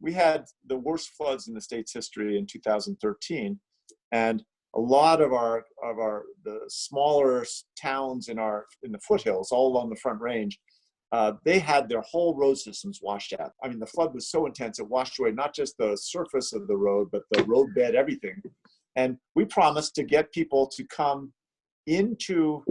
we had the worst floods in the state's history in 2013, and a lot of the smaller towns in the foothills, all along the Front Range, they had their whole road systems washed out. I mean, the flood was so intense, it washed away not just the surface of the road, but the roadbed, everything. And we promised to get people to come into,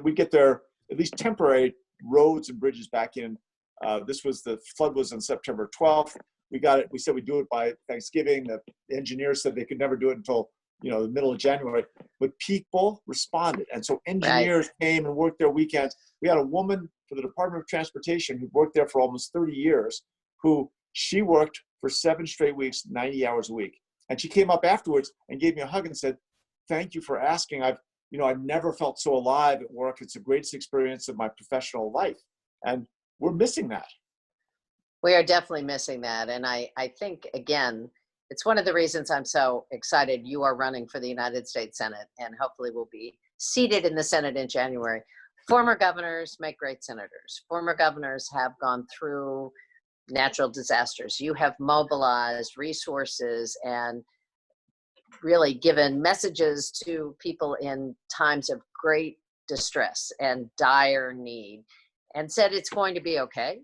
we get their at least temporary roads and bridges back in. The flood was on September 12th. We got it. We said we'd do it by Thanksgiving. The engineers said they could never do it until the middle of January. But people responded, and so engineers came and worked their weekends. We had a woman for the Department of Transportation who worked there for almost 30 years, who she worked for 7 straight weeks, 90 hours a week, and she came up afterwards and gave me a hug and said, "Thank you for asking. I've never felt so alive at work. It's the greatest experience of my professional life," and we're missing that. We are definitely missing that. And I think, again, it's one of the reasons I'm so excited you are running for the United States Senate, and hopefully will be seated in the Senate in January. Former governors make great senators. Former governors have gone through natural disasters. You have mobilized resources and really given messages to people in times of great distress and dire need, and said it's going to be okay.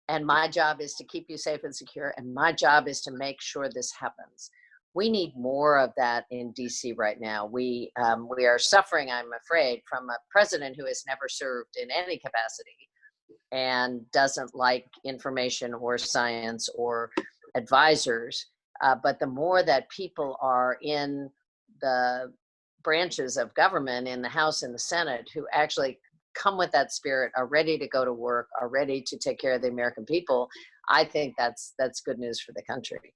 And my job is to keep you safe and secure. And my job is to make sure this happens. We need more of that in DC right now. We are suffering, I'm afraid, from a president who has never served in any capacity and doesn't like information or science or advisors. But the more that people are in the branches of government, in the House and the Senate, who actually come with that spirit, are ready to go to work, are ready to take care of the American people, I think that's good news for the country.